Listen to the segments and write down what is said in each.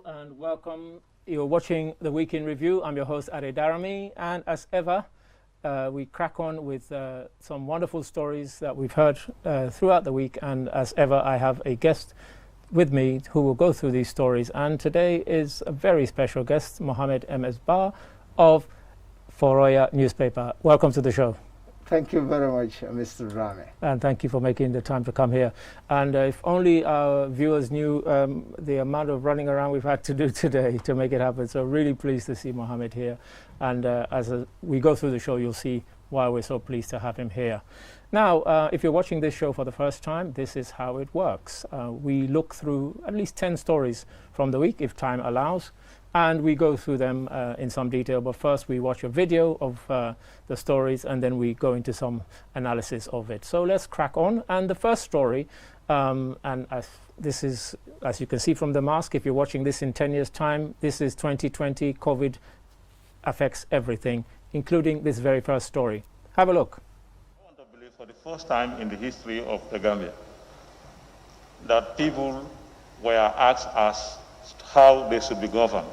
and welcome. You're watching the Week in Review. I'm your host, Ade Darami, and as ever, we crack on with some wonderful stories that we've heard throughout the week, and as ever, I have a guest with me who will go through these stories, and today is a very special guest, Mohammed M.S. Bar of Foroya newspaper. Welcome to the show. Thank you very much, Mr. Rame. And thank you for making the time to come here. And if only our viewers knew the amount of running around we've had to do today to make it happen. So really pleased to see Mohammed here. And as we go through the show, you'll see why we're so pleased to have him here. Now, if you're watching this show for the first time, this is how it works. We look through at least 10 stories from the week, if time allows. And we go through them in some detail, but first we watch a video of the stories and then we go into some analysis of it. So let's crack on. And the first story, and this is, as you can see from the mask, if you're watching this in 10 years' time, this is 2020, COVID affects everything, including this very first story. Have a look. I want to believe for the first time in the history of the Gambia that people were asked as how they should be governed.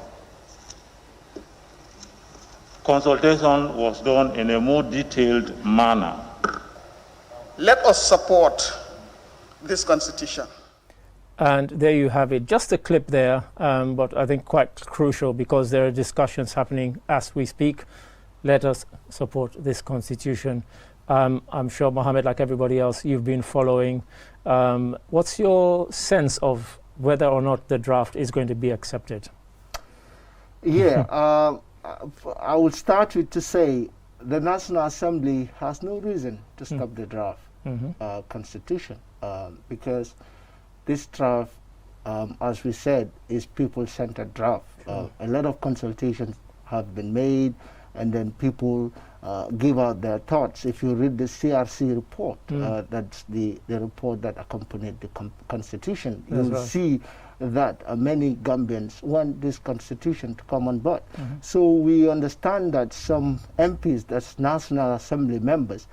Consultation was done in a more detailed manner. Let us support this constitution. And there you have it, just a clip there, but I think quite crucial because there are discussions happening as we speak. Let us support this constitution. I'm sure, Mohammed, like everybody else, you've been following. What's your sense of whether or not the draft is going to be accepted? Yeah, I will start with to say the National Assembly has no reason to stop the draft constitution because this draft, as we said, is people-centered draft. Sure. A lot of consultations have been made, and then people give out their thoughts. If you read the CRC report, that's the report that accompanied the constitution, you'll see that many Gambians want this constitution to come on board. So we understand that some MPs, that's National Assembly members,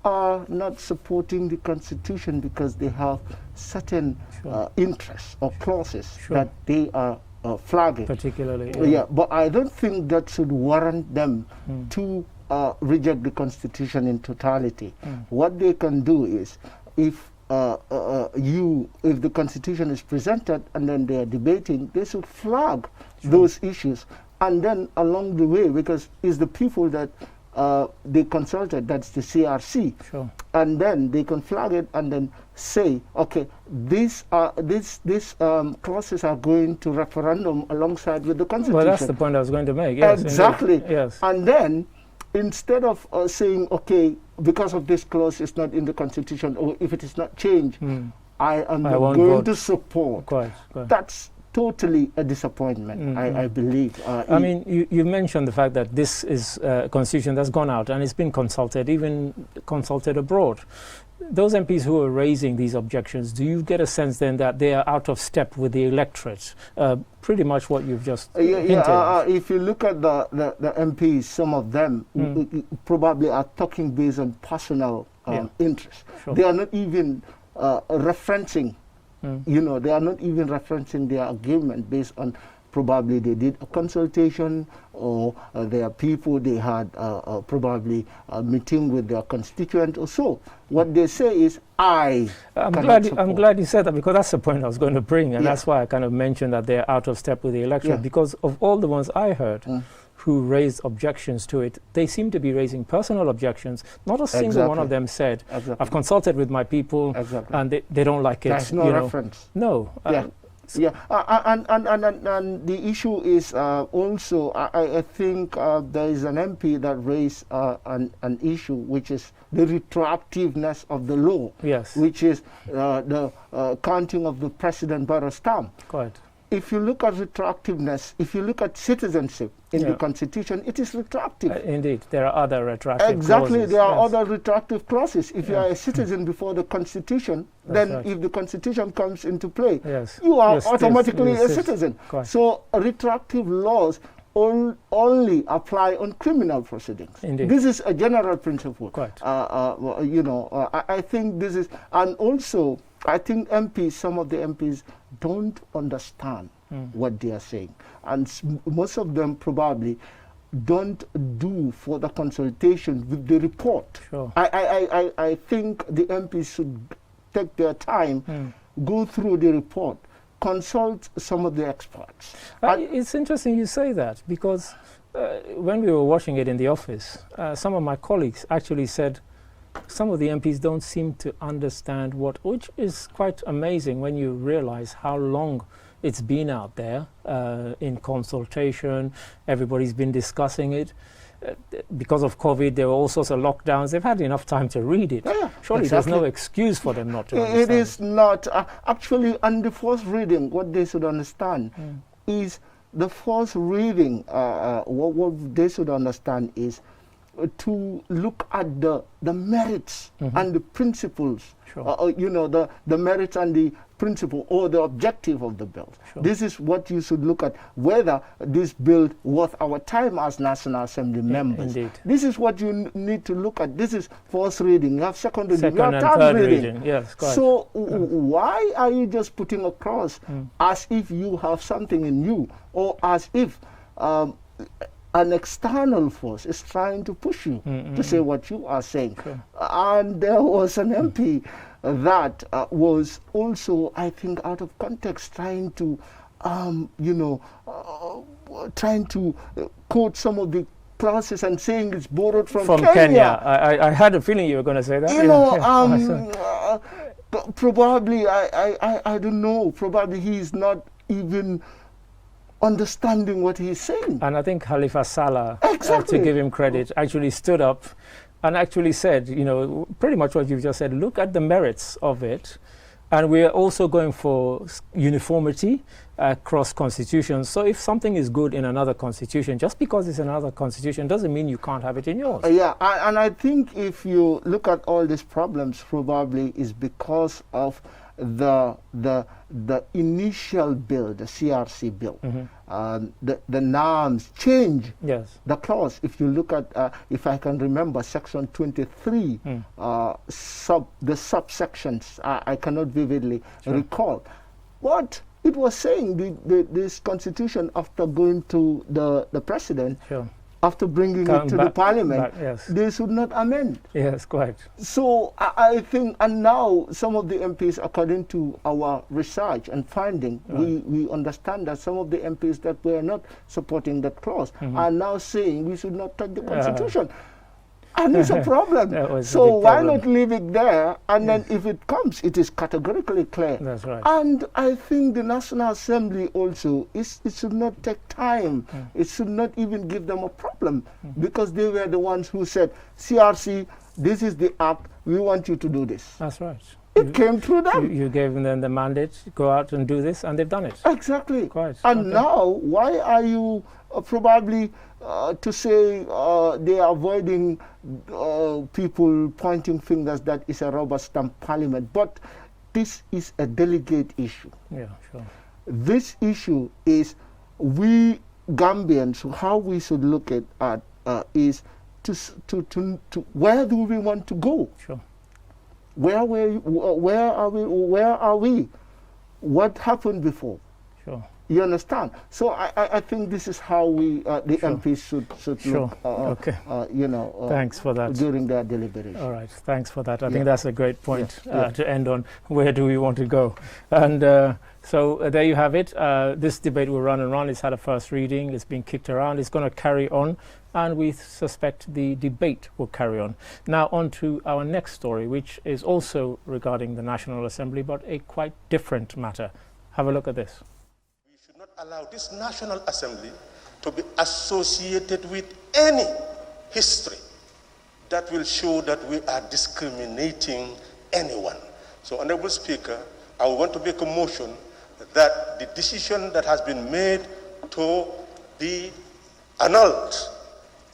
are not supporting the constitution because they have certain interests or clauses that they are flagging. Particularly. Yeah, but I don't think that should warrant them to reject the constitution in totality. What they can do is, if the constitution is presented and then they are debating, they should flag those issues, and then along the way, because it's the people that they consulted, that's the CRC, and then they can flag it and then say, okay, these clauses are going to referendum alongside with the constitution. Well, that's the point I was going to make. Yes, exactly. Indeed. Yes. And then, instead of saying, okay, because of this clause it's not in the constitution, or if it is not changed, I am not going to support. Quite. That's totally a disappointment, I believe. I mean, you mentioned the fact that this is a constitution that's gone out and it's been consulted, even consulted abroad. Those MPs who are raising these objections, do you get a sense then that they are out of step with the electorate? Pretty much what you've just hinted. If you look at the MPs, some of them probably are talking based on personal interest. They are not even referencing, they are not even referencing their argument based on probably they did a consultation, or there are people they had probably a meeting with their constituent or so. What they say is, I'm glad you said that, because that's the point I was going to bring, and that's why I kind of mentioned that they're out of step with the election, because of all the ones I heard who raised objections to it, they seem to be raising personal objections. Not a single one of them said, I've consulted with my people and they don't like it. That's no reference. No. And the issue is also, I think there is an MP that raised an issue, which is the retroactiveness of the law, which is the counting of the president by a stamp. Quite. If you look at retroactiveness, if you look at citizenship in the constitution, it is retroactive. Indeed, there are other retroactive clauses. There are other retroactive clauses. If you are a citizen before the constitution, then if the constitution comes into play, you are automatically a citizen. So retroactive laws only apply on criminal proceedings. Indeed. This is a general principle. I think this is, and also I think MPs, some of the MPs don't understand what they are saying. And most of them probably don't do further consultation with the report. Sure. I think the MPs should take their time, go through the report, consult some of the experts. It's interesting you say that, because when we were watching it in the office, some of my colleagues actually said some of the MPs don't seem to understand which is quite amazing when you realize how long it's been out there in consultation. Everybody's been discussing it. Because of COVID, there were all sorts of lockdowns. They've had enough time to read it. Yeah, Surely there's no excuse for them not to understand. It is not. Actually, on the first reading, what they should understand is the first reading, what they should understand is to look at the merits and the principles, Sure. the merits and the principle or the objective of the bill. Sure. This is what you should look at, whether this bill worth our time as National Assembly members. Indeed. This is what you need to look at. This is first reading. You have second reading. Second You have and third third reading. reading. Yes, quite. So why are you just putting across as if you have something in you, or as if an external force is trying to push you to say what you are saying? Sure. And there was an MP that was also, I think, out of context, trying to, quote some of the clauses and saying it's borrowed from Kenya. I had a feeling you were going to say that. Probably, I don't know, probably he's not even understanding what he's saying. And I think Khalifa Salah, Exactly. to give him credit, actually stood up and actually said, pretty much what you've just said, look at the merits of it. And we're also going for uniformity across constitutions. So if something is good in another constitution, just because it's another constitution doesn't mean you can't have it in yours. And I think if you look at all these problems, probably is because of the initial bill, the CRC bill. The norms change. Yes. The clause, if you look at, if I can remember, section 23, the subsections, I cannot vividly recall. But it was saying this constitution, after going to the president, after bringing it to the parliament, they should not amend. Yes, quite. So I think, and now some of the MPs, according to our research and finding, we understand that some of the MPs that were not supporting that clause are now saying we should not touch the constitution. And it's a problem. So why not leave it there? And then if it comes, it is categorically clear. That's right. And I think the National Assembly also, it should not take time. It should not even give them a problem, because they were the ones who said, CRC, this is the act, we want you to do this. That's right. It came through them. You gave them the mandate, go out and do this, and they've done it. Exactly. Quite. And now, why are you probably to say they are avoiding people pointing fingers that is a rubber stamp parliament? But this is a delicate issue. Yeah, sure. This issue is, we Gambians, how we should look at is to where do we want to go? Sure. Where are we? What happened before? Sure. You understand? So I think this is how we, the MPs should look, Okay. Thanks for that. During their deliberation. All right, thanks for that. I think that's a great point to end on. Where do we want to go? And so there you have it. This debate will run and run. It's had a first reading. It's been kicked around. It's going to carry on. And we suspect the debate will carry on. Now on to our next story, which is also regarding the National Assembly, but a quite different matter. Have a look at this. We should not allow this National Assembly to be associated with any history that will show that we are discriminating anyone. So, Honorable Speaker, I want to make a motion that the decision that has been made to be annulled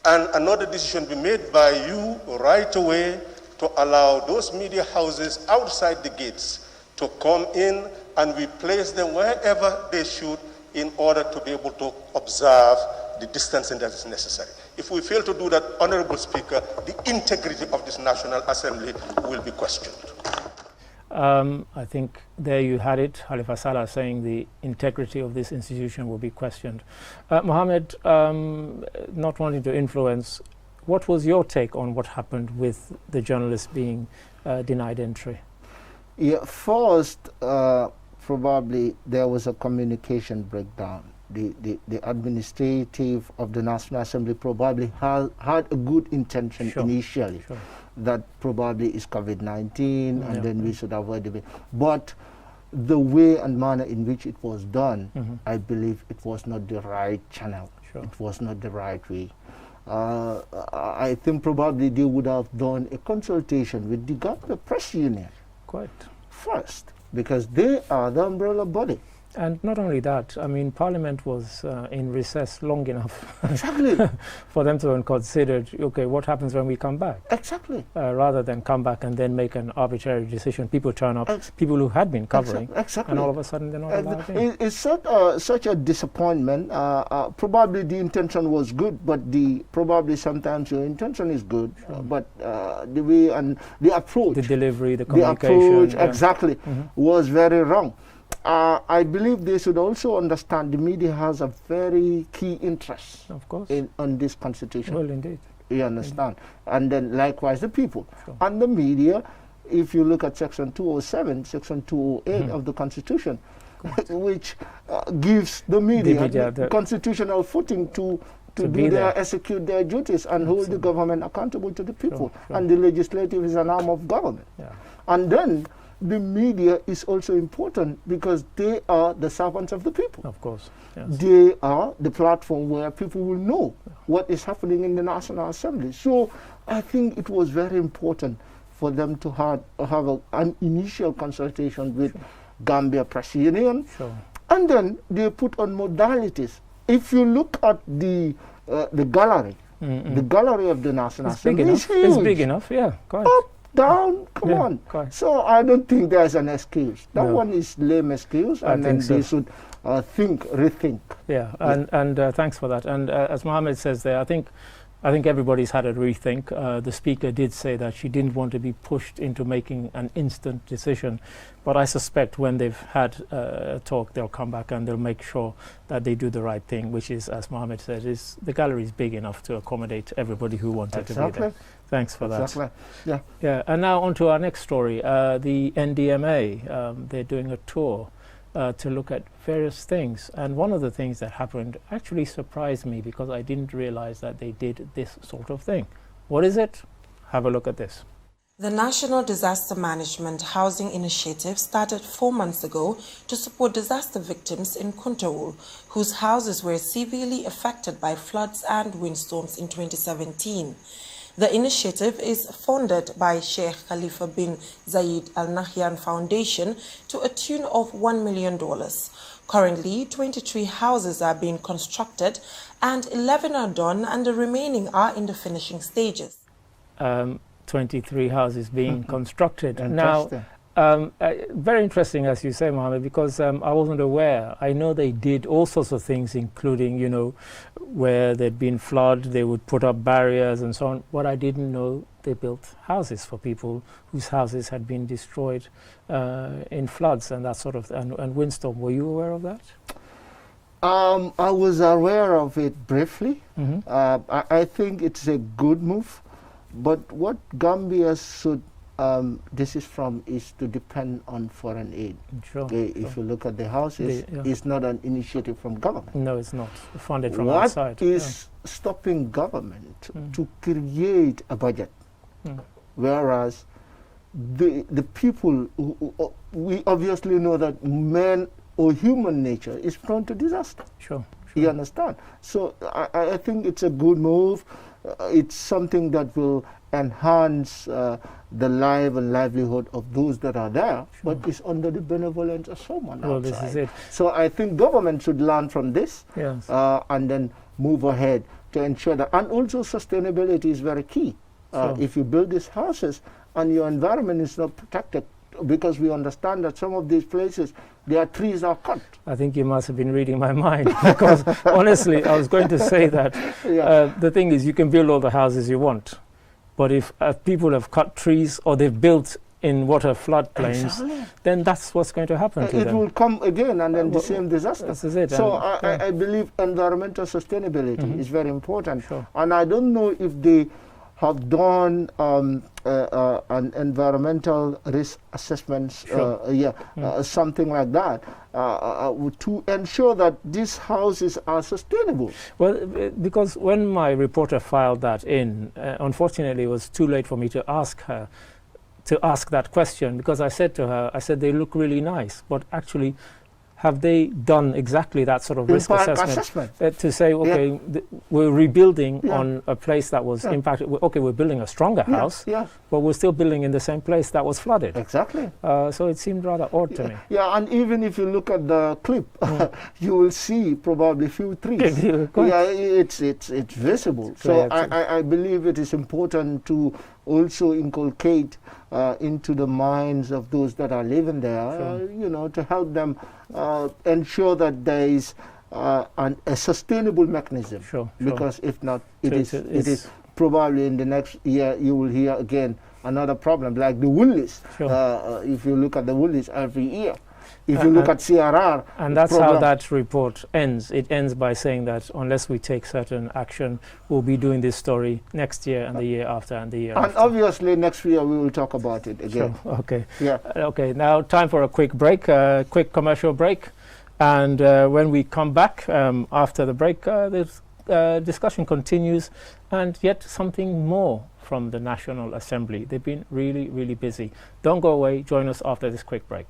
and another decision be made by you right away to allow those media houses outside the gates to come in, and we place them wherever they should in order to be able to observe the distancing that is necessary. If we fail to do that, Honorable Speaker, the integrity of this National Assembly will be questioned. I think there you had it, Halifa Sallah saying the integrity of this institution will be questioned. Mohammed, not wanting to influence, what was your take on what happened with the journalists being denied entry? Yeah, first, probably there was a communication breakdown. The administrative of the National Assembly probably had a good intention initially. That probably is COVID-19 and then we should avoid it. But the way and manner in which it was done, I believe it was not the right channel. It was not the right way. I think probably they would have done a consultation with the Gambia Press Union first, because they are the umbrella body. And not only that, I mean, Parliament was in recess long enough for them to have considered, okay, what happens when we come back? Exactly. Rather than come back and then make an arbitrary decision. People turn up, people who had been covering, and all of a sudden they're not allowed in. It's such a disappointment. Probably the intention was good, but probably sometimes your intention is good, but the way and the approach, the delivery, the communication, exactly, was very wrong. I believe they should also understand the media has a very key interest, of course, on this constitution. Well, indeed. You understand? And then likewise the people. And the media, if you look at Section 207, Section 208 of the Constitution, which gives the media the constitutional footing to execute their duties and hold the government accountable to the people. And the legislative is an arm of government. And then the media is also important because they are the servants of the people. Of course. Yes. They are the platform where people will know what is happening in the National Assembly. So I think it was very important for them to have an initial consultation with Gambia Press Union. And then they put on modalities. If you look at the gallery, the gallery of the National Assembly is huge. It's big enough, quite. Up, down, come on. Quite. So I don't think there's an excuse. That one is lame excuse, and then they should rethink. And thanks for that. And as Mohammed says there, I think everybody's had a rethink. The speaker did say that she didn't want to be pushed into making an instant decision, but I suspect when they've had a talk, they'll come back and they'll make sure that they do the right thing, which is, as Mohammed said, is the gallery is big enough to accommodate everybody who wanted to be there. Thanks for that. Yeah. And now on to our next story. The NDMA, they're doing a tour to look at various things, and one of the things that happened actually surprised me because I didn't realize that they did this sort of thing. What is it? Have a look at this. The National Disaster Management Housing Initiative started 4 months ago to support disaster victims in Kuntawul, whose houses were severely affected by floods and windstorms in 2017. The initiative is funded by Sheikh Khalifa bin Zayed Al Nahyan Foundation to a tune of $1 million. Currently, 23 houses are being constructed and 11 are done and the remaining are in the finishing stages. 23 houses being constructed. Now, very interesting, as you say, Mohammed, because I wasn't aware. I know they did all sorts of things, including, where there'd been flood, they would put up barriers and so on. What I didn't know, they built houses for people whose houses had been destroyed in floods and that sort of, and windstorm. Were you aware of that? I was aware of it briefly. I think it's a good move, but what Gambia should desist from is to depend on foreign aid. If you look at the houses, it's not an initiative from government. No, it's not. Funded from outside. What is stopping government to create a budget? Whereas the people, we obviously know that man or human nature is prone to disaster. You understand? So I think it's a good move. It's something that will enhance the life and livelihood of those that are there, but it's under the benevolence of someone outside. This is it. So I think government should learn from this and then move ahead to ensure that. And also sustainability is very key. If you build these houses and your environment is not protected, because we understand that some of these places, their trees are cut. I think you must have been reading my mind, because honestly, I was going to say that the thing is, you can build all the houses you want, but if people have cut trees or they've built in water floodplains, then that's what's going to happen to it them. will come again, and then the same disaster. This is it. So I believe environmental sustainability is very important. Sure. And I don't know if they have done an environmental risk assessments, something like that, to ensure that these houses are sustainable. Well, because when my reporter filed that in, unfortunately, it was too late for me to ask her to ask that question, because I said to her, I said, they look really nice, but actually, have they done exactly that sort of risk assessment to say, okay, we're rebuilding on a place that was impacted. Okay, we're building a stronger house, but we're still building in the same place that was flooded. Exactly. So it seemed rather odd to me. Yeah, and even if you look at the clip, you will see probably few trees. It's visible. So I believe it is important to also inculcate into the minds of those that are living there, you know, to help them ensure that there is a sustainable mechanism. Because if not, it is probably in the next year you will hear again another problem like the Woolies. If you look at the Woolies every year. If you look at CRR... And that's how that report ends. It ends by saying that unless we take certain action, we'll be doing this story next year and the year after and the year after. And obviously next year we will talk about it again. Okay. Yeah. Okay, now time for a quick break, quick commercial break. And when we come back after the break, the discussion continues, and yet something more from the National Assembly. They've been really, really busy. Don't go away. Join us after this quick break.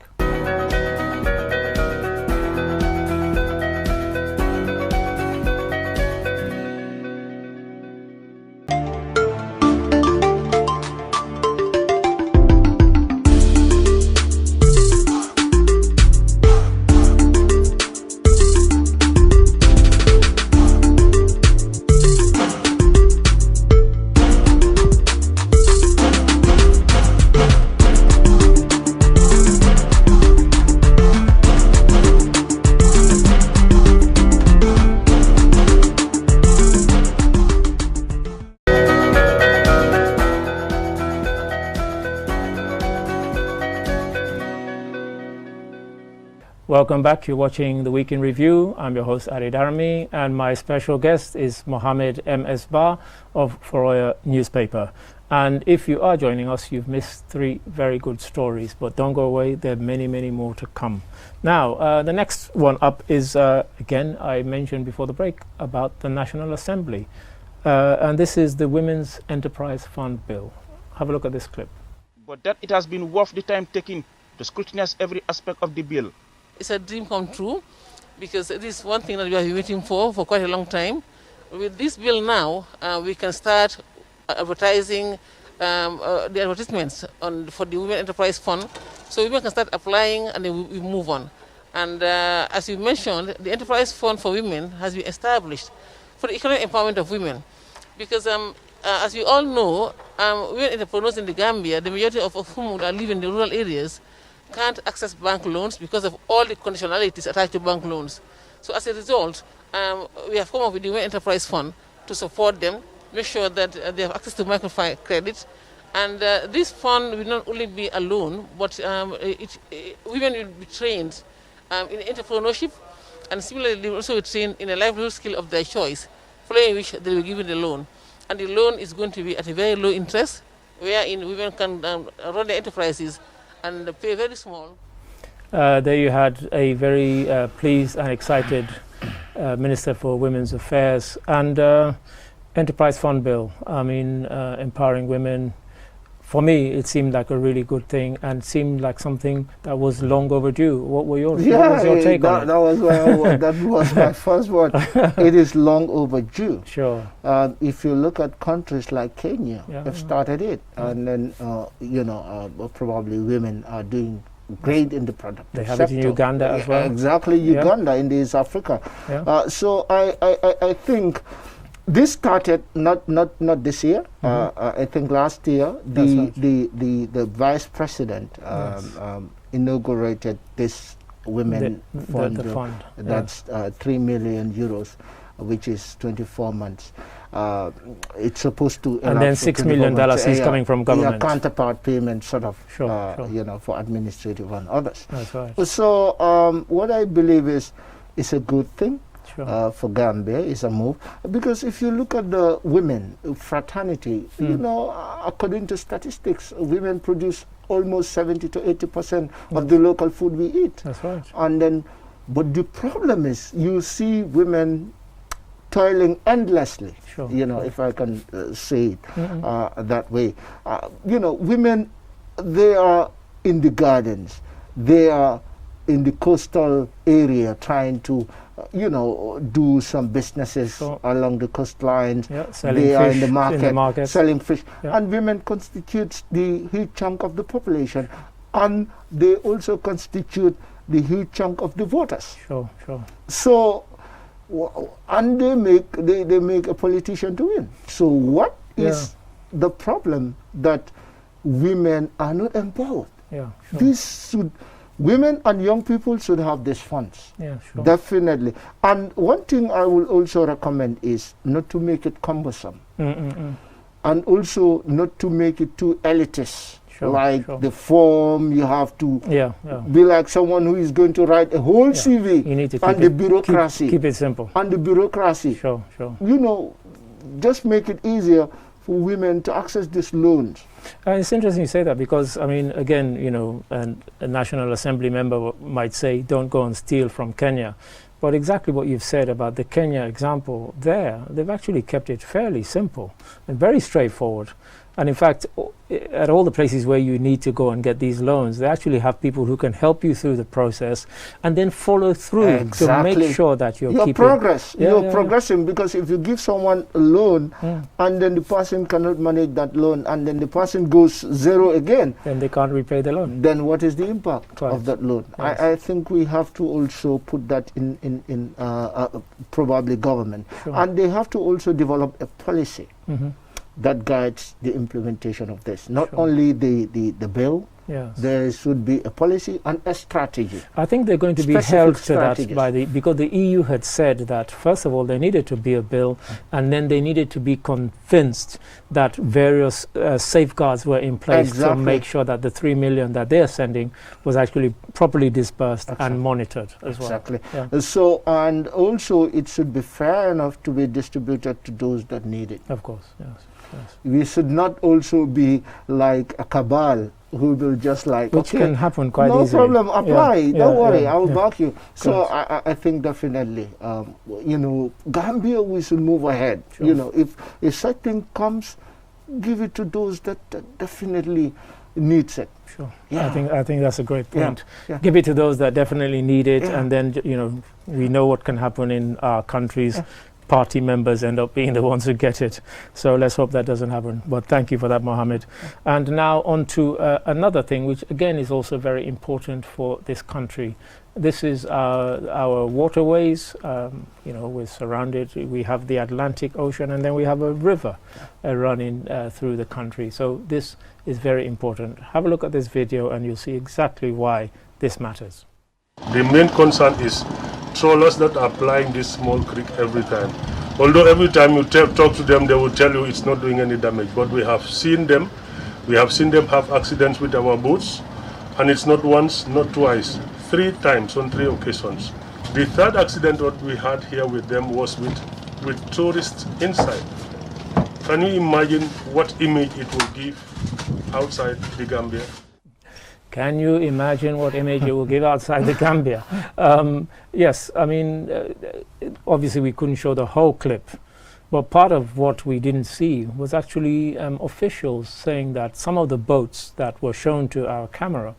Welcome back. You're watching The Week in Review. I'm your host, Ari Darami, and my special guest is Mohammed M.S. Ba of Foroya newspaper. And if you are joining us, you've missed 3 very good stories, but don't go away. There are many, many more to come. Now, the next one up is, again, I mentioned before the break about the National Assembly. And this is the Women's Enterprise Fund Bill. Have a look at this clip. But that it has been worth the time taking to scrutinize every aspect of the bill. It's a dream come true, because it is one thing that we have been waiting for quite a long time. With this bill now, we can start advertising the advertisements for the Women Enterprise Fund, so women can start applying and then we move on. And as you mentioned, the Enterprise Fund for Women has been established for the economic empowerment of women, because as we all know, women entrepreneurs in the Gambia, the majority of whom are living in the rural areas, can't access bank loans because of all the conditionalities attached to bank loans. So as a result, we have come up with the Women Enterprise Fund to support them, make sure that they have access to microcredit. And this fund will not only be a loan, but women will be trained in entrepreneurship, and similarly they will also be trained in a livelihood skill of their choice, following which they will be given the loan. And the loan is going to be at a very low interest, wherein women can run their enterprises and pay very small. There you had a very pleased and excited Minister for Women's Affairs and Enterprise Fund Bill. I mean, empowering women. For me, it seemed like a really good thing and seemed like something that was long overdue. What was your take on it? That was my first word. It is long overdue. Sure. If you look at countries like Kenya, they've started it, and then probably women are doing great in the productive They have sector. it in Uganda as well. Exactly, Uganda in East Africa. So I think this started not this year. I think last year the vice president inaugurated this women fund. The fund. That's 3 million euros. which is 24 months. It's supposed to. And then $6 million is coming from government. Counterpart payment, sort of, sure. you know, for administrative and others. That's right. So what I believe is a good thing. Sure. For Gambia is a move, because if you look at the women fraternity, you know, according to statistics, women produce almost 70 to 80% of the local food we eat. That's right. And then, but the problem is, you see women toiling endlessly. Sure. You know, if I can say it that way. You know, women, they are in the gardens, they are in the coastal area trying to, you know, do some businesses along the coastlines. Yeah, selling they fish are in the market, selling fish. Yeah. And women constitute the huge chunk of the population. And they also constitute the huge chunk of the voters. Sure. So, and they make a politician to win. So what is the problem that women are not empowered? Yeah, sure. This should... Women and young people should have these funds. Yeah, sure. Definitely. And one thing I will also recommend is not to make it cumbersome. And also not to make it too elitist. Sure, like the form, you have to be like someone who is going to write a whole CV. You need to and the bureaucracy. Keep it simple. And the bureaucracy. Sure. You know, just make it easier for women to access these loans. It's interesting you say that, because, I mean, again, you know, a National Assembly member might say, don't go and steal from Kenya. But exactly what you've said about the Kenya example there, they've actually kept it fairly simple and very straightforward. And in fact, at all the places where you need to go and get these loans, they actually have people who can help you through the process and then follow through to make sure that you're progressing. Because if you give someone a loan and then the person cannot manage that loan and then the person goes zero again, then they can't repay the loan. Then what is the impact of that loan? Yes. I think we have to also put that in probably government. Sure. And they have to also develop a policy that guides the implementation of this. Not only the bill, there should be a policy and a strategy. I think they're going to be held to that because the EU had said that, first of all, there needed to be a bill, and then they needed to be convinced that various safeguards were in place to make sure that the 3 million that they're sending was actually properly dispersed and monitored as well. So, and also it should be fair enough to be distributed to those that need it. Of course, yes. We should not also be like a cabal who will just like, which can happen quite easily. No problem, apply, don't worry, I will back you. So I think definitely, you know, Gambia, we should move ahead. You know, if such thing comes, give it to those that definitely needs it. Sure. I think that's a great point. Give it to those that definitely need it, and then, you know, we know what can happen in our countries. Party members end up being the ones who get it. So let's hope that doesn't happen. But thank you for that, Mohammed. And now on to another thing, which again is also very important for this country. This is our waterways. You know, we're surrounded. We have the Atlantic Ocean, and then we have a river running through the country. So this is very important. Have a look at this video, and you'll see exactly why this matters. The main concern is trawlers that are plying this small creek every time. Although every time you talk to them, they will tell you it's not doing any damage. But we have seen them have accidents with our boats, and it's not once, not twice, 3 times on 3 occasions. The third accident that we had here with them was with tourists inside. Can you imagine what image it will give outside the Gambia? Can you imagine what image it will give outside the Gambia? Yes, I mean, obviously we couldn't show the whole clip, but part of what we didn't see was actually officials saying that some of the boats that were shown to our camera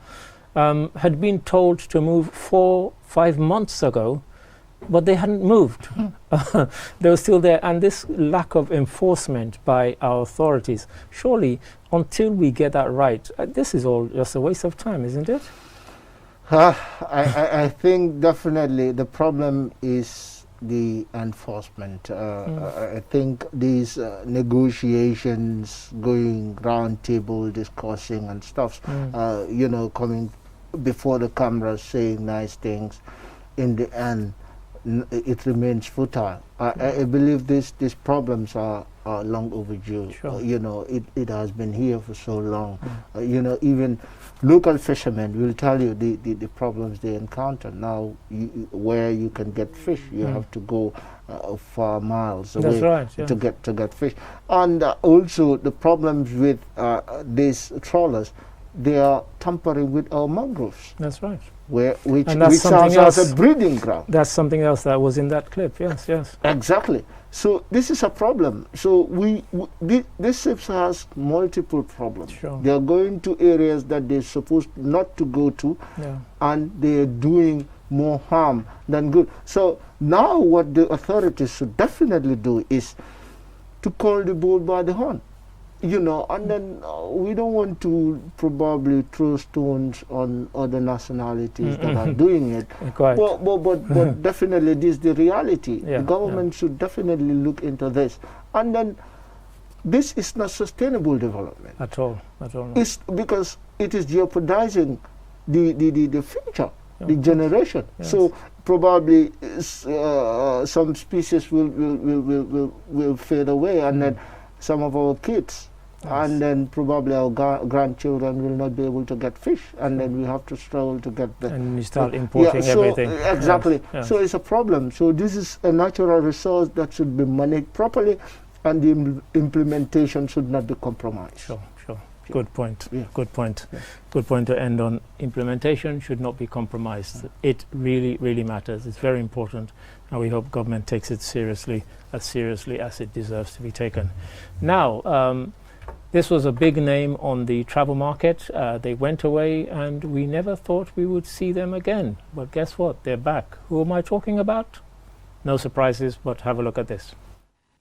had been told to move 4-5 months ago, but they hadn't moved. They were still there, and this lack of enforcement by our authorities, surely until we get that right, this is all just a waste of time, isn't it? I think definitely the problem is the enforcement. I think these negotiations, going round table discussing and stuff, you know, coming before the cameras saying nice things, in the end it remains futile. I believe these problems are long overdue. Sure. You know, it has been here for so long. You know, even local fishermen will tell you the problems they encounter now. Where you can get fish, you have to go far miles away. That's right, yeah. to get fish, and also the problems with these trawlers. They are tampering with our mangroves. That's right. Which something serves as a breeding ground. That's something else that was in that clip. Yes, yes. Exactly. So this is a problem. So this ships has multiple problems. Sure. They are going to areas that they're supposed not to go to, and they are doing more harm than good. So now what the authorities should definitely do is to call the bull by the horn. You know, and then we don't want to probably throw stones on other nationalities that are doing it. But definitely this is the reality. Yeah, the government should definitely look into this. And then this is not sustainable development. At all. No. It's because it is jeopardizing the future, the generation. Yes. So probably some species will fade away, and then some of our kids, and then probably our grandchildren will not be able to get fish, and then we have to struggle to get the... And you start importing everything. Exactly. Yes. So it's a problem. So this is a natural resource that should be managed properly, and the implementation should not be compromised. Sure. Good point. Yeah. Good point. Yeah. Good point to end on. Implementation should not be compromised. It really matters. It's very important, and we hope government takes it seriously as it deserves to be taken. Now, this was a big name on the travel market. They went away, and we never thought we would see them again. But guess what? They're back. Who am I talking about? No surprises, but have a look at this.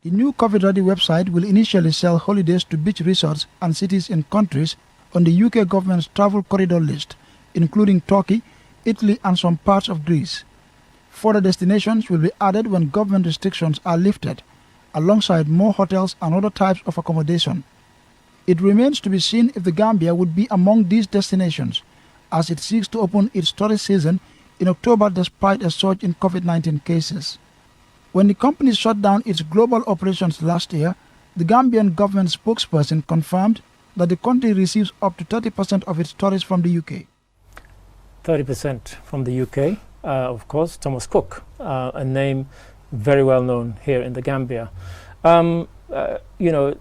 The new COVID-ready website will initially sell holidays to beach resorts and cities in countries on the UK government's travel corridor list, including Turkey, Italy and some parts of Greece. Further destinations will be added when government restrictions are lifted, alongside more hotels and other types of accommodation. It remains to be seen if the Gambia would be among these destinations, as it seeks to open its tourist season in October despite a surge in COVID-19 cases. When the company shut down its global operations last year, the Gambian government spokesperson confirmed that the country receives up to 30% of its tourists from the UK. 30% from the UK, of course, Thomas Cook, a name very well known here in the Gambia. You know,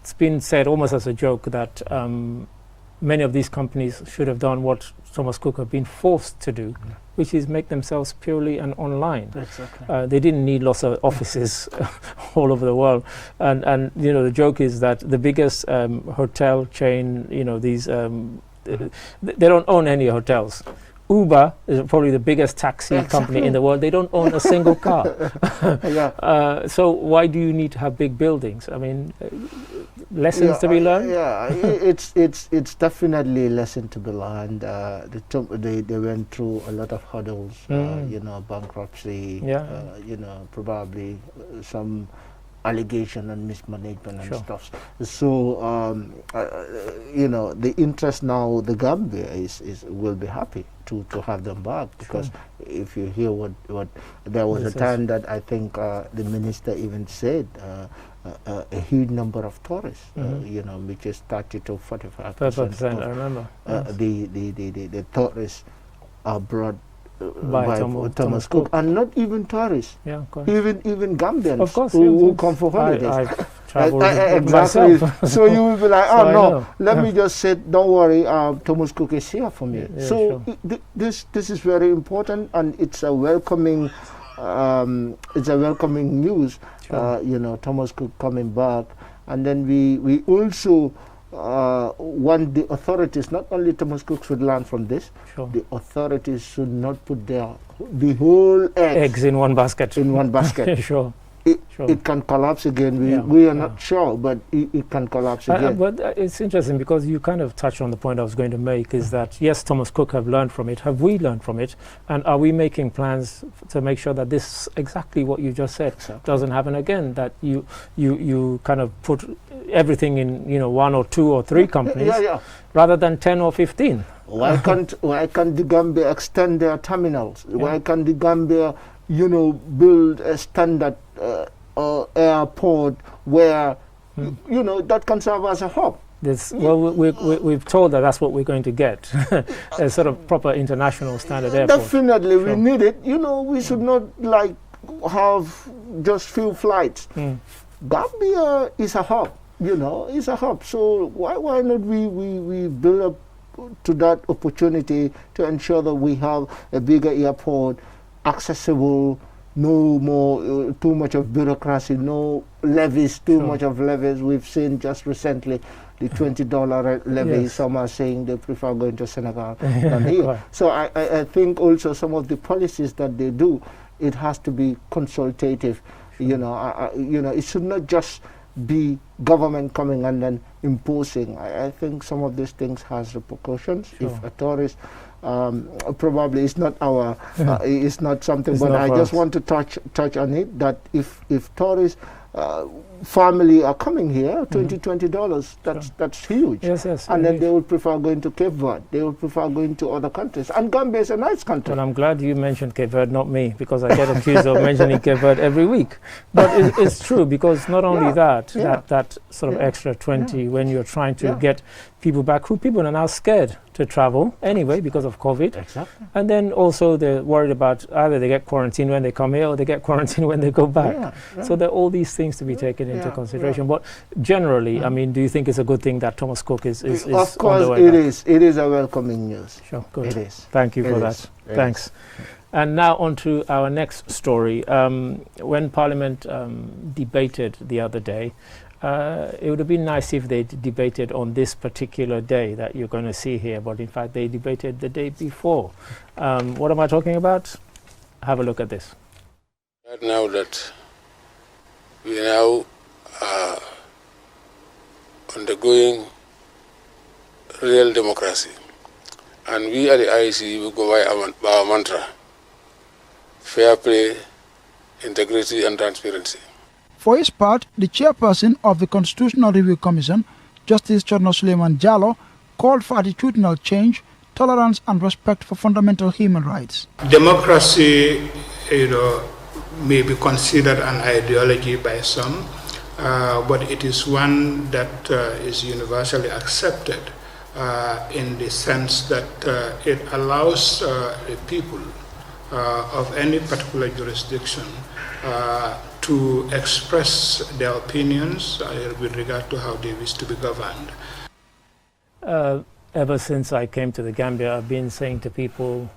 it's been said almost as a joke that many of these companies should have done what Thomas Cook have been forced to do, which is make themselves purely and online. Exactly. They didn't need lots of offices all over the world. And you know, the joke is that the biggest hotel chain, you know, these, they don't own any hotels. Uber is probably the biggest taxi company in the world. They don't own a single car. So why do you need to have big buildings? I mean, lessons to be learned? It's definitely a lesson to be learned. They went through a lot of hurdles, you know, bankruptcy, you know, probably some allegation and mismanagement and stuff. So, you know, the interest now, the Gambia will be happy to have them back, because if you hear what there was a time that I think the minister even said a huge number of tourists, you know, which is 30 to 45%. I remember. The tourists are brought by Thomas Cook, and not even tourists, even Gambians, of course, who come for holidays. I've traveled exactly. So you will be like, oh so no, let me just say, don't worry, Thomas Cook is here for me. So this is very important, and it's a welcoming news. You know, Thomas Cook coming back, and then we also want the authorities, not only Thomas Cook should learn from this, the authorities should not put the whole eggs in one basket. It can collapse again. We are not sure, but it can collapse again. But it's interesting, because you kind of touched on the point I was going to make, is that yes, Thomas Cook have learned from it. Have we learned from it? And are we making plans to make sure that this, exactly what you just said, doesn't happen again? That you kind of put everything in, you know, 1 or 2 or 3 companies rather than 10 or 15. Why can't the Gambia extend their terminals? Why can't the Gambia build a standard airport where, that can serve as a hub. We've told that that's what we're going to get, a sort of proper international standard airport. Definitely, we need it. We should not have just few flights. Gambia is a hub, is a hub. So why not we build up to that opportunity to ensure that we have a bigger airport, accessible, no more too much of bureaucracy, no levies, too much of levies. We've seen just recently the $20 levy. Yes. Some are saying they prefer going to Senegal than here. Right. So I think also some of the policies that they do, it has to be consultative. It should not just be government coming and then imposing. I think some of these things has repercussions. Sure. If a tourist, probably it's not our, it's not something, but I just want to touch on it, that if tourists, family are coming here, $20, that's huge. Yes, and then they would prefer going to Cape Verde. They would prefer going to other countries. And Gambia is a nice country. Well, I'm glad you mentioned Cape Verde, not me, because I get accused of mentioning Cape Verde every week. But it's true, because not only that sort of extra 20 when you're trying to get people back, who people are now scared to travel anyway because of COVID. Exactly. And then also they're worried about either they get quarantined when they come here or they get quarantined when they go back. So there are all these things to be taken into consideration. But generally, I mean, do you think it's a good thing that Thomas Cook is of course, on the way it back? is. It is a welcoming news. Sure, good. It is. Thank you for that. Thanks. And now on to our next story. When Parliament debated the other day, it would have been nice if they debated on this particular day that you're going to see here, but in fact they debated the day before. What am I talking about? Have a look at this. Right now that we now are undergoing real democracy, and we at the IEC will go by our mantra: fair play, integrity and transparency. For his part, the chairperson of the Constitutional Review Commission, Justice Cherno Suleiman Jallow, called for attitudinal change, tolerance and respect for fundamental human rights. Democracy, may be considered an ideology by some, but it is one that is universally accepted in the sense that it allows the people of any particular jurisdiction to express their opinions with regard to how they wish to be governed. Ever since I came to the Gambia, I've been saying to people,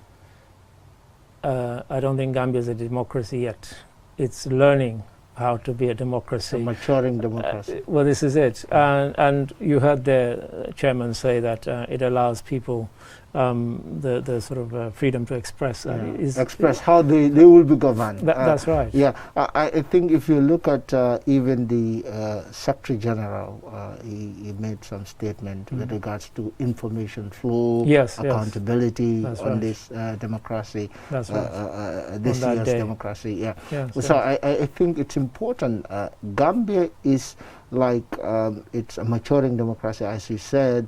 I don't think Gambia is a democracy yet. It's learning how to be a democracy. A maturing democracy. Well, this is it. And you heard the chairman say that it allows people the sort of freedom to express. Express how they will be governed. That's right. Yeah, I think if you look at even the Secretary General, he made some statement with regards to information flow, accountability on this democracy, this year's democracy. So I think it's important. Gambia is like it's a maturing democracy, as you said.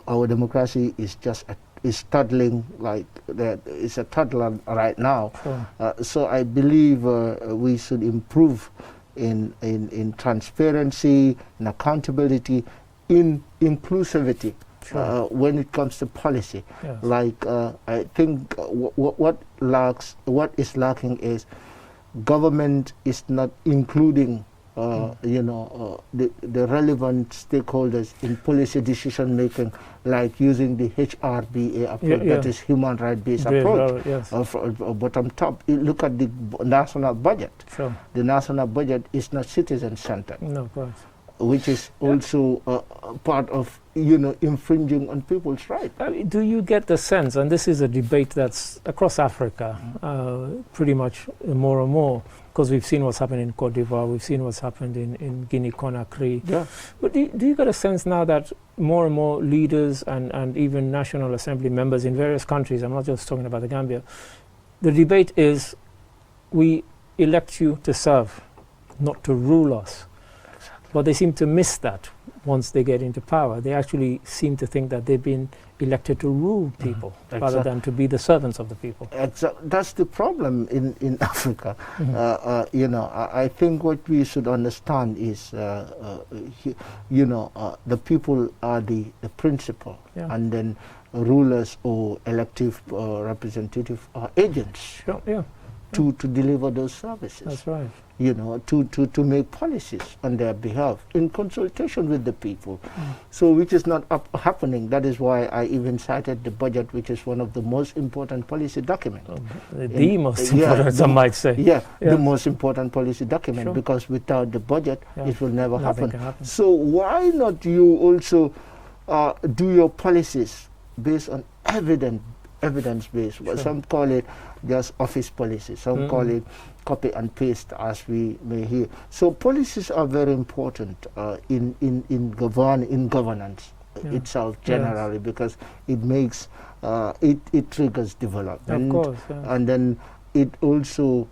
Our democracy is just is toddling, like that. It's a toddler right now. So I believe we should improve in transparency, in accountability, in inclusivity when it comes to policy. Like I think what is lacking is government is not including the relevant stakeholders in policy decision making, like using the HRBA approach, that is human rights based approach. Bottom top, you look at the national budget. The national budget is not citizen centered. No, of course. Which is also part of infringing on people's rights. Do you get the sense, and this is a debate that's across Africa, pretty much more and more, because we've seen what's happened in Cote d'Ivoire, we've seen what's happened in Guinea-Conakry. But do you get a sense now that more and more leaders and even National Assembly members in various countries, I'm not just talking about the Gambia, the debate is we elect you to serve, not to rule us. But they seem to miss that. once they get into power. They actually seem to think that they've been elected to rule people rather than to be the servants of the people. That's the problem in Africa. You know, I think what we should understand is, you know, the people are the principal, and then rulers or elective representative are agents to deliver those services. That's right. You know, to make policies on their behalf in consultation with the people. So which is not happening. That is why I even cited the budget, which is one of the most important policy documents. The most important, some might say. The most important policy document, because without the budget, it will never happen. So why not you also do your policies based on evidence-based? Well, some call it just office policy. Some call it copy and paste, as we may hear. So policies are very important in governance itself generally, because it makes it triggers development, of course, and then it also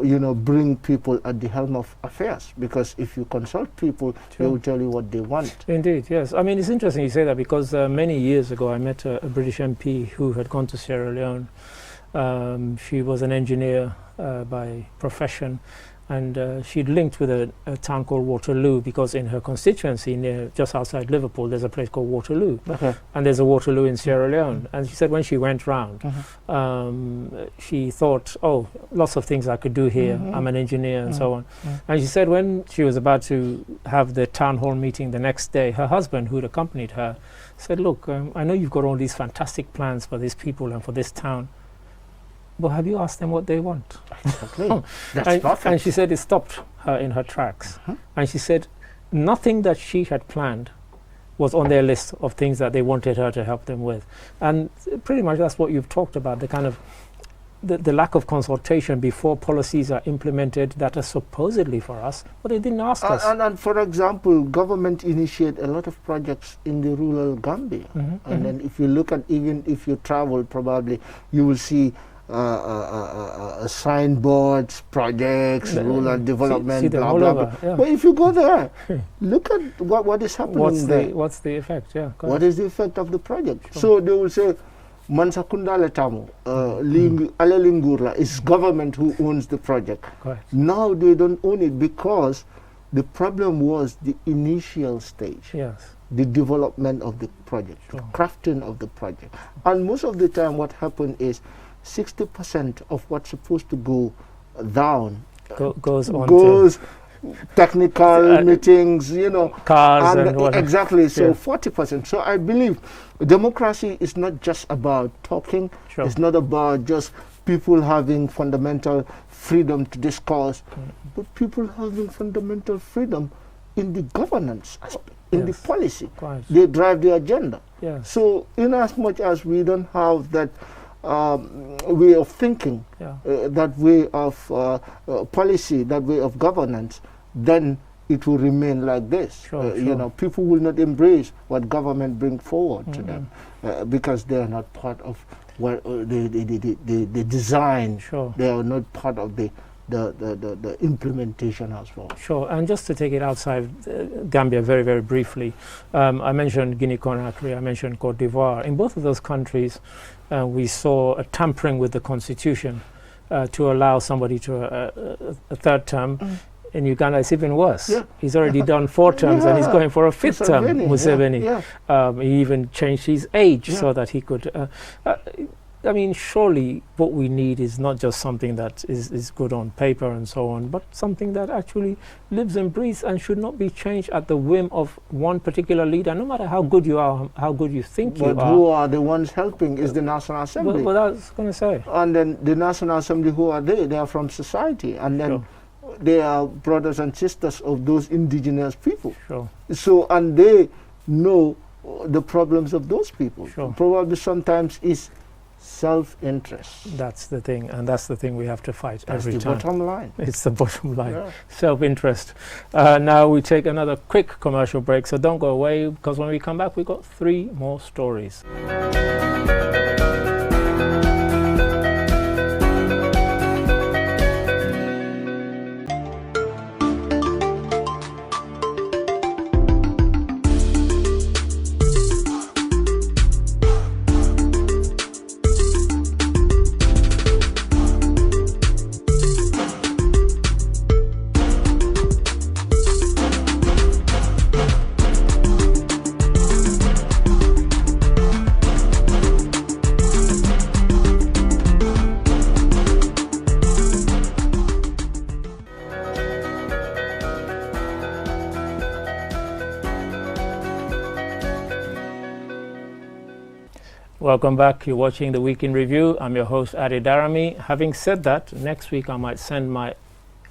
you know, bring people at the helm of affairs, because if you consult people, they will tell you what they want. Indeed, yes. I mean, it's interesting you say that, because many years ago I met a British MP who had gone to Sierra Leone. She was an engineer by profession, and she'd linked with a town called Waterloo, because in her constituency, just outside Liverpool, there's a place called Waterloo, and there's a Waterloo in Sierra Leone. And she said when she went round, she thought, oh, lots of things I could do here. I'm an engineer and so on. And she said when she was about to have the town hall meeting the next day, her husband, who'd accompanied her, said, look, I know you've got all these fantastic plans for these people and for this town, but have you asked them what they want? Exactly. That's perfect. And she said it stopped her in her tracks. And she said nothing that she had planned was on their list of things that they wanted her to help them with. And pretty much that's what you've talked about, the kind of the lack of consultation before policies are implemented that are supposedly for us, but they didn't ask us. And for example, government initiate a lot of projects in the rural Gambia. And then if you look at, even if you travel, probably you will see signboards, projects, rural development, blah, blah, blah. But if you go there, look at what is happening there. What's the effect? What is the effect of the project? So they will say, Mansakunda Letamu, Alelingurla, it's government who owns the project. Now they don't own it, because the problem was the initial stage. The development of the project, the crafting of the project. And most of the time what happened is 60% of what's supposed to go down goes technical meetings, you know, cars and what. Exactly. So 40%. So I believe democracy is not just about talking. It's not about just people having fundamental freedom to discuss, but people having fundamental freedom in the governance aspect, in the policy. They drive the agenda. So in as much as we don't have that way of thinking, that way of policy, that way of governance, then it will remain like this. You know, people will not embrace what government bring forward to them, because they are not part of what the design. They are not part of the implementation as well. And just to take it outside Gambia very, very briefly, I mentioned Guinea-Conakry, I mentioned Cote d'Ivoire. In both of those countries, we saw a tampering with the constitution to allow somebody to a third term. In Uganda, it's even worse. He's already done 4 terms and he's going for a 5th term, Museveni. He even changed his age so that he could... I mean, surely what we need is not just something that is good on paper and so on, but something that actually lives and breathes and should not be changed at the whim of one particular leader, no matter how good you are, how good you think you are. But who are the ones helping is the National Assembly. But I was going to say. And then the National Assembly, who are they? They are from society. And then they are brothers and sisters of those indigenous people. So, and they know the problems of those people. Probably sometimes it's self-interest. That's the thing, and that's the thing we have to fight every time. That's the bottom line. It's the bottom line. Self-interest. Now we take another quick commercial break, so don't go away, because when we come back, we've got 3 more stories. Welcome back. You're watching the Week in Review. I'm your host, Adi Darami. Having said that, next week I might send my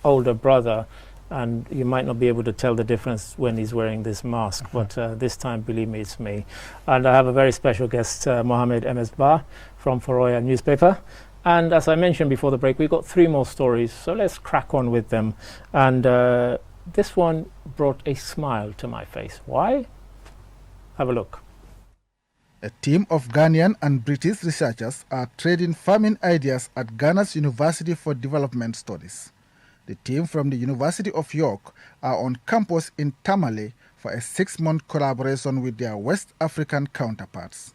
older brother, and you might not be able to tell the difference when he's wearing this mask, but this time, believe me, it's me. And I have a very special guest, Mohammed MS Ba from Foroya newspaper. And as I mentioned before the break, we've got 3 more stories, so let's crack on with them. And this one brought a smile to my face. Why? Have a look. A team of Ghanaian and British researchers are trading farming ideas at Ghana's University for Development Studies. The team from the University of York are on campus in Tamale for a 6-month collaboration with their West African counterparts.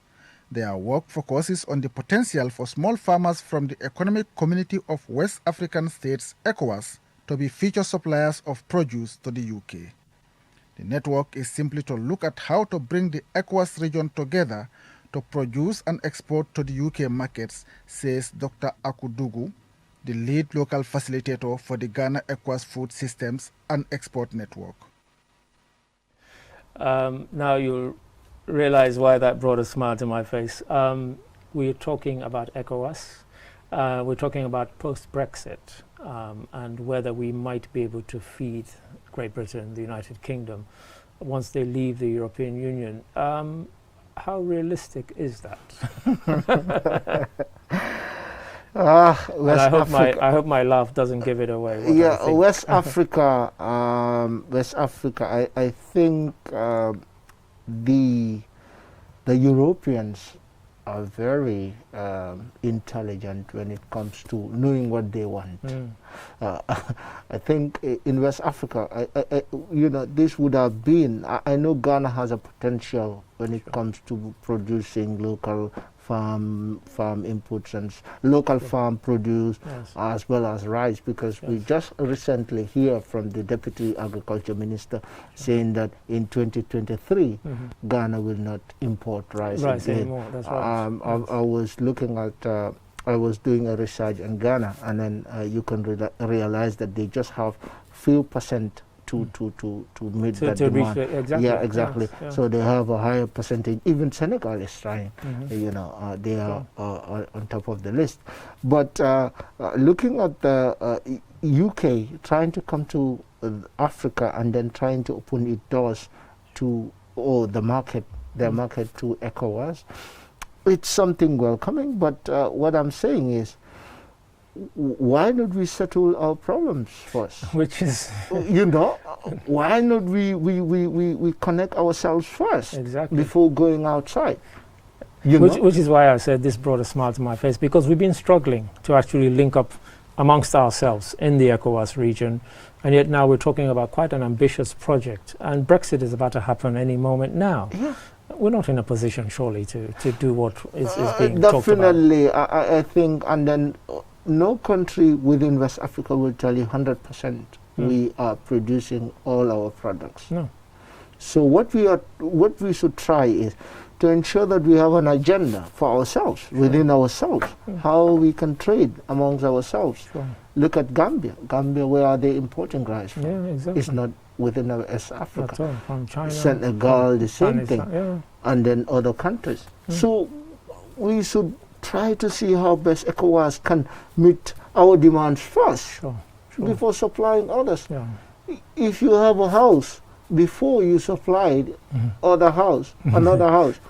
Their work focuses on the potential for small farmers from the Economic Community of West African States, ECOWAS, to be future suppliers of produce to the UK. The network is simply to look at how to bring the ECOWAS region together to produce and export to the UK markets, says Dr. Akudugu, the lead local facilitator for the Ghana ECOWAS Food Systems and Export Network. Now you'll realize why that brought a smile to my face. We're talking about ECOWAS. We're talking about post-Brexit and whether we might be able to feed Great Britain, the United Kingdom, once they leave the European Union. How realistic is that? I hope my laugh doesn't give it away. Yeah, West Africa. I think the Europeans are very intelligent when it comes to knowing what they want. I think in West Africa, this would have been. I know Ghana has a potential when it comes to producing local farm inputs and local farm produce, as well as rice, because we just recently hear from the Deputy Agriculture Minister saying that in 2023 Ghana will not import rice anymore. That's right. I was looking at I was doing a research in Ghana, and then you can realize that they just have few percent to meet that demand. Yeah, exactly. Yes, so they have a higher percentage. Even Senegal is trying. They are on top of the list. But looking at the UK trying to come to Africa and then trying to open its doors to their market to ECOWAS, it's something welcoming. But what I'm saying is, why not we settle our problems first? Which is, why not we connect ourselves first before going outside? Which is why I said this brought a smile to my face, because we've been struggling to actually link up amongst ourselves in the ECOWAS region, and yet now we're talking about quite an ambitious project, and Brexit is about to happen any moment now. Yeah. We're not in a position, surely, to do what is being talked about. Definitely, I think, and then no country within West Africa will tell you 100% we are producing all our products. No. So what we should try is to ensure that we have an agenda for ourselves, within ourselves, how we can trade amongst ourselves. Look at Gambia. Gambia, where are they importing rice from? Yeah, exactly. It's not within West Africa. That's all. From China, Senegal, the same thing. And then other countries. So we should try to see how best ECOWAS can meet our demands first before supplying others. If you have a house, before you supplied another house,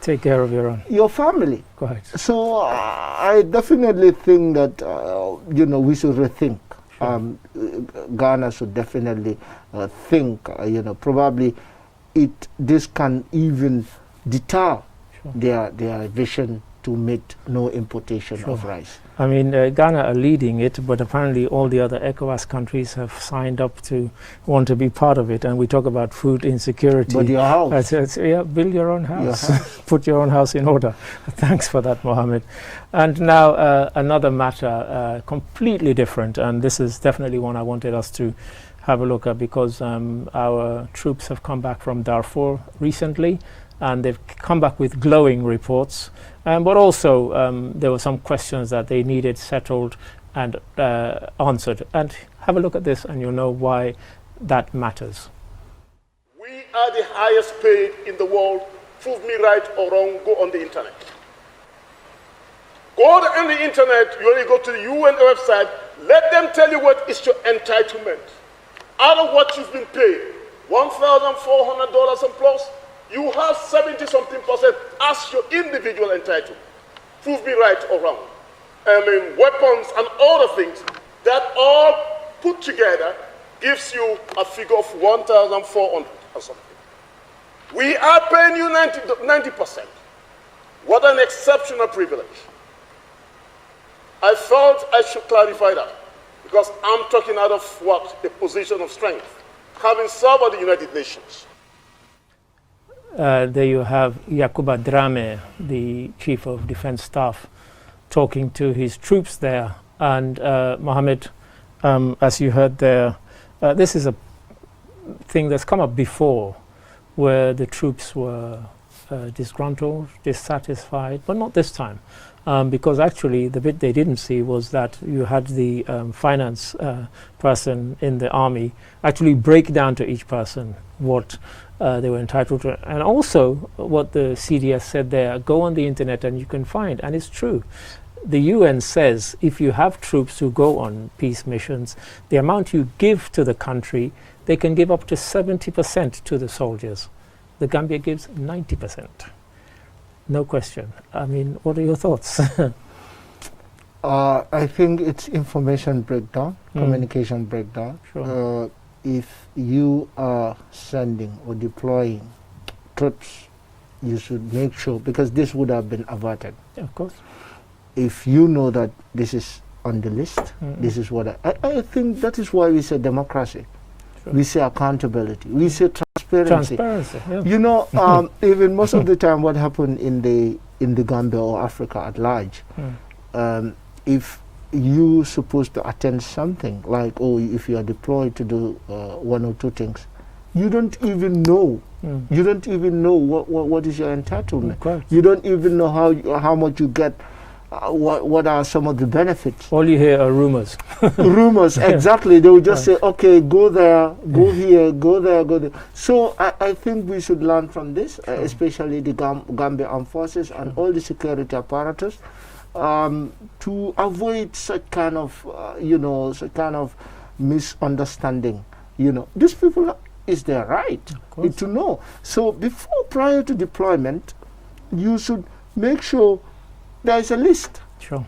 take care of your own. Your family. Correct. So I definitely think that we should rethink. Ghana should definitely think. Probably this can even deter their vision to meet no importation of rice. I mean, Ghana are leading it, but apparently all the other ECOWAS countries have signed up to want to be part of it. And we talk about food insecurity. But your house. Build your own house. Put your own house in order. Thanks for that, Mohammed. And now another matter, completely different. And this is definitely one I wanted us to have a look at, because our troops have come back from Darfur recently, and they've come back with glowing reports. But also there were some questions that they needed settled and answered. And have a look at this and you'll know why that matters. We are the highest paid in the world. Prove me right or wrong, go on the internet. Go on the internet, you only go to the UN website, let them tell you what is your entitlement. Out of what you've been paid, $1,400 and plus, you have 70-something% as your individual entitlement. Prove me right or wrong. I mean, weapons and other things, that all put together gives you a figure of 1,400 or something. We are paying you 90%. What an exceptional privilege. I felt I should clarify that because I'm talking out of what? A position of strength, having served at the United Nations. There you have Yakuba Drame, the Chief of Defense Staff, talking to his troops there. And Mohammed, as you heard there, this is a thing that's come up before where the troops were disgruntled, dissatisfied, but not this time. Because actually the bit they didn't see was that you had the finance person in the army actually break down to each person what they were entitled to. And also what the CDS said there, go on the internet and you can find, and it's true. The UN says if you have troops who go on peace missions, the amount you give to the country, they can give up to 70% to the soldiers. The Gambia gives 90%. No question. I mean, what are your thoughts? I think it's information breakdown, communication breakdown. Sure. If you are sending or deploying troops, you should make sure, because this would have been averted. Yeah, of course. If you know that this is on the list, this is what I think that is why we say democracy. Sure. We say accountability. We say transparency. Yeah. You know, even most of the time, what happened in the Gambia or Africa at large, if you supposed to attend something like, oh, if you are deployed to do one or two things, you don't even know. You don't even know what is your entitlement. You don't even know how much you get. What are some of the benefits? All you hear are rumors. Rumors, exactly. They will just say, okay, go there, go here, go there, go there. So I think we should learn from this, especially the Gambia Armed Forces and all the security apparatus, to avoid such kind of, such kind of misunderstanding. You know, these people, is their right to know. So prior to deployment, you should make sure there is a list. Sure.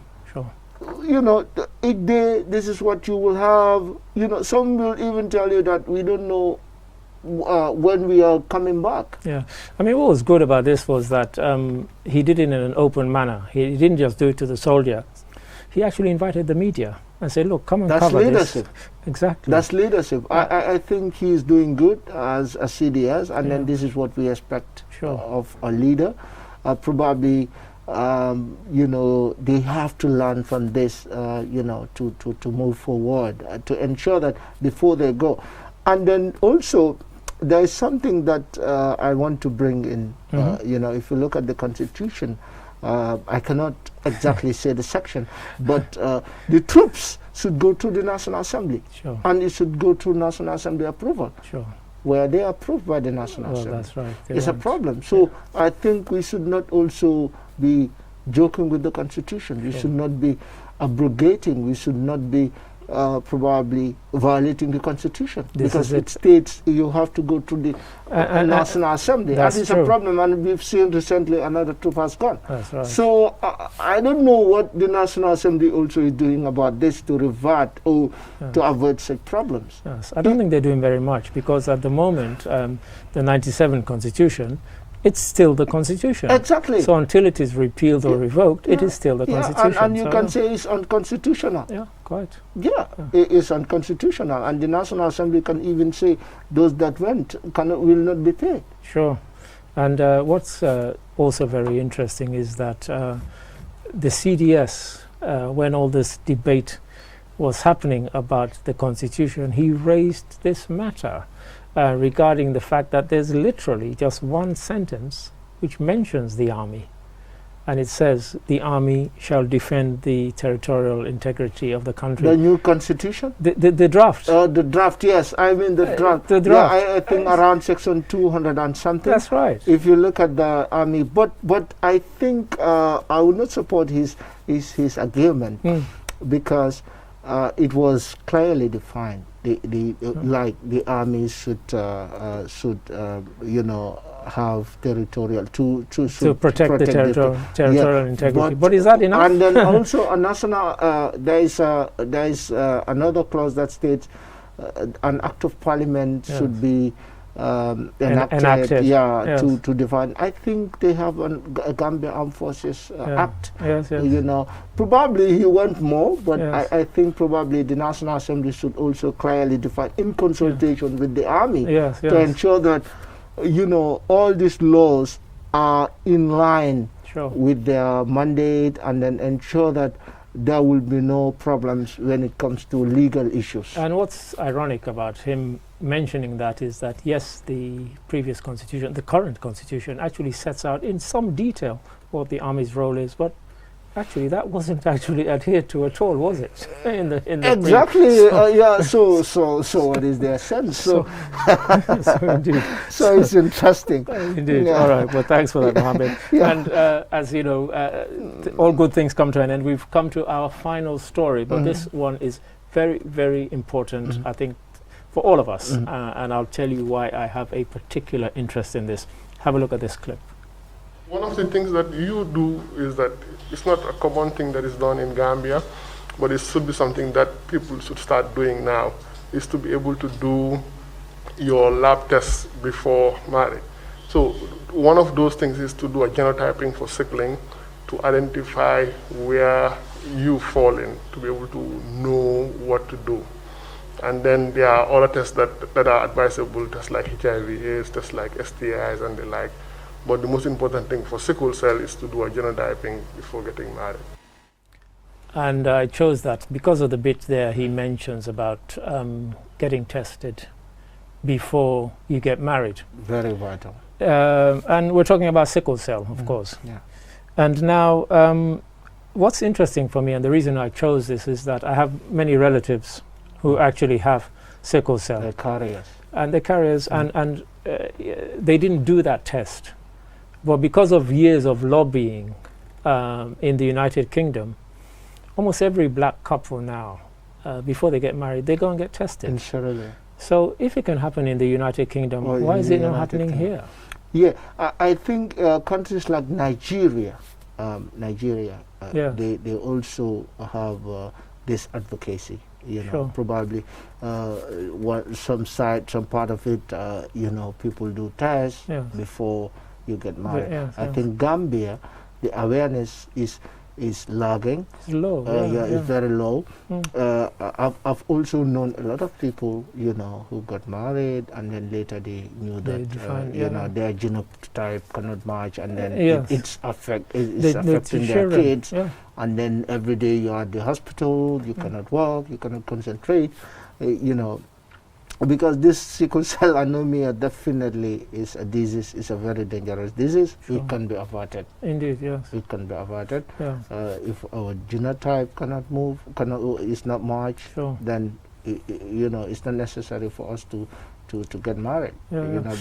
You know, this is what you will have. You know, some will even tell you that we don't know when we are coming back. Yeah, I mean, what was good about this was that he did it in an open manner. He didn't just do it to the soldier. He actually invited the media and said, look, come and cover leadership. this. Exactly. That's leadership. I think he's doing good as a CDS, and then this is what we expect of a leader. Probably, you know, they have to learn from this, you know, to move forward, to ensure that before they go. And then also, there is something that I want to bring in. You know, if you look at the Constitution, I cannot exactly say the section, but the troops should go to the National Assembly. Sure. And it should go through National Assembly approval. Sure. Where they are approved by the National Assembly. That's right. It's a problem. So I think we should not also be joking with the Constitution. We should not be abrogating. We should not be probably violating the Constitution, because it states you have to go to the National Assembly. That is a problem, and we've seen recently another troop has gone. That's right. So I don't know what the National Assembly also is doing about this to revert or to avoid such problems. Yes, I don't think they're doing very much, because at the moment, the 97 Constitution, it's still the Constitution. Exactly. So until it is repealed or revoked, it is still the Constitution. And you can say it's unconstitutional. Yeah, quite. Yeah, it's unconstitutional. And the National Assembly can even say those that went will not be paid. Sure. And what's also very interesting is that the CDS, when all this debate was happening about the Constitution, he raised this matter. Regarding the fact that there's literally just one sentence which mentions the army. and it says the army shall defend the territorial integrity of the country. The new constitution? The draft. The draft, yes. I mean the draft. The draft. Yeah, I think around section 200 and something. That's right. If you look at the army, but I think I would not support his argument because it was clearly defined. Like the army should have territorial to protect the territorial integrity. But is that enough? And then also a national there is another clause that states an act of parliament should be enacted. To define. I think they have a Gambia Armed Forces Act. Probably he wants more, but I think probably the National Assembly should also clearly define in consultation with the army to ensure that all these laws are in line with their mandate, and then ensure that there will be no problems when it comes to legal issues. And what's ironic about him mentioning that is that, yes, the previous constitution, the current constitution, actually sets out in some detail what the army's role is, but actually that wasn't actually adhered to at all, was it? in the exactly. So what is their sense? So indeed. So it's interesting. Indeed. All right. Well, thanks for that, Mohammed. And as you know, all good things come to an end. We've come to our final story, but this one is very, very important, I think, for all of us. And I'll tell you why I have a particular interest in this. Have a look at this clip. One of the things that you do is that it's not a common thing that is done in Gambia, but it should be something that people should start doing now, is to be able to do your lab tests before marriage. So one of those things is to do a genotyping for sickling, to identify where you fall in, to be able to know what to do. And then there are other tests that are advisable, tests like HIV/AIDS, tests like STIs and the like. But the most important thing for sickle cell is to do a genotyping before getting married. And I chose that because of the bit there he mentions about getting tested before you get married. Very vital. And we're talking about sickle cell, of course. Yeah. And now, what's interesting for me, and the reason I chose this, is that I have many relatives who actually have sickle cell. They're carriers. And they're carriers, and they didn't do that test. But because of years of lobbying in the United Kingdom, almost every black couple now, before they get married, they go and get tested. Insurely. So if it can happen in the United Kingdom, why is it not happening here? Yeah, I think countries like Nigeria, they also have this advocacy. Probably some part of it, people do tests before you get married. I think Gambia, the awareness is lagging. It's low. It's very low. I've also known a lot of people, who got married and then later they knew that their genotype cannot match, and then it's affecting their kids. And then every day you are at the hospital, you cannot walk, you cannot concentrate, because this sickle cell anemia definitely is a disease, is a very dangerous disease. It can be averted. Indeed, yes. It can be averted. Yeah. If our genotype is not much, then it's not necessary for us to get married.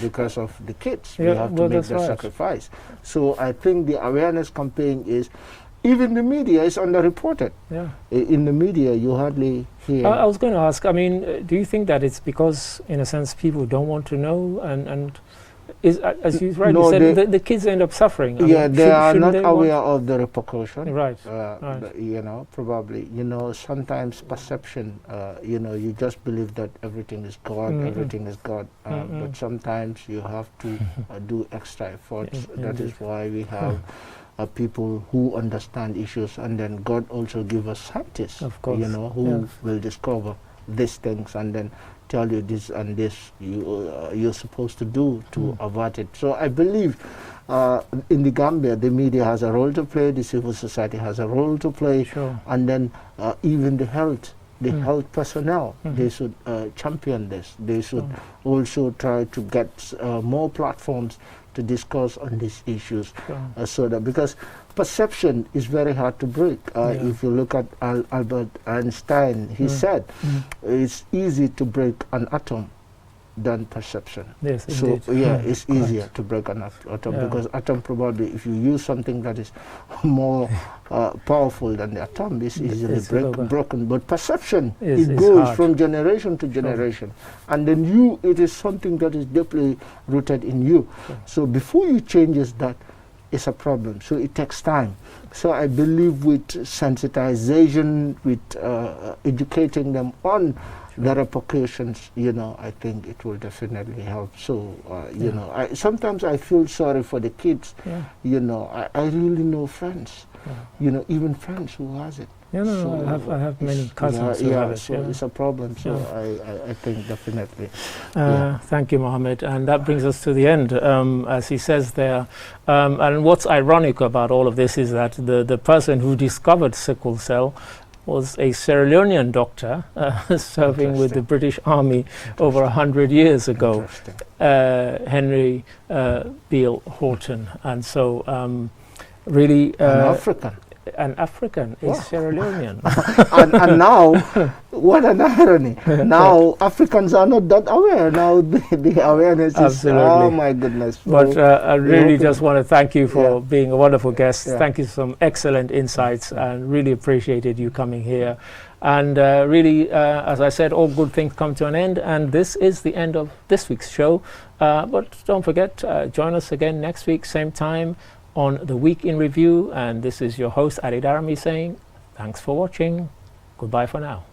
Because of the kids, we have to make the sacrifice. So I think the awareness campaign is. Even the media is underreported. Yeah. In the media, you hardly hear. I was going to ask, do you think that it's because, in a sense, people don't want to know, and as you rightly said, the kids end up suffering? They are not aware of the repercussion. Right. Probably, sometimes perception, you just believe that everything is God, everything is God. But sometimes you have to do extra efforts. That is why we have people who understand issues, and then God also give us scientists, of course, who will discover these things and then tell you this and this you're supposed to do to avert it. So I believe in the Gambia, the media has a role to play, the civil society has a role to play, and then even the health personnel, they should champion this. They should also try to get more platforms to discuss on these issues, so that because perception is very hard to break. If you look at Albert Einstein, he said it's easy to break an atom than perception. Yes, so indeed. it's easier to break an atom because atom probably, if you use something that is more powerful than the atom, is easily broken. But perception, it goes hard from generation to generation, and then it is something that is deeply rooted in you. So before you changes that, it's a problem. So it takes time. So I believe with sensitization, with educating them on the repercussions, I think it will definitely help. So, sometimes I feel sorry for the kids. I really know friends, even friends who has it. So I have many cousins who have it. So it's a problem. So I think definitely. Thank you, Mohammed. And that brings us to the end, as he says there. And what's ironic about all of this is that the person who discovered sickle cell was a Sierra Leonean doctor serving with the British Army over 100 years ago, Henry Beale Horton. And so really... An African is Sierra Leonean. and now, what an irony. Now, Africans are not that aware. Now, the awareness is, oh my goodness. But I really just want to thank you for being a wonderful guest. Thank you for some excellent insights, and really appreciated you coming here. And really, as I said, all good things come to an end, and this is the end of this week's show. But don't forget, join us again next week, same time, on The Week in Review. And this is your host, Ali Darami, saying thanks for watching. Goodbye for now.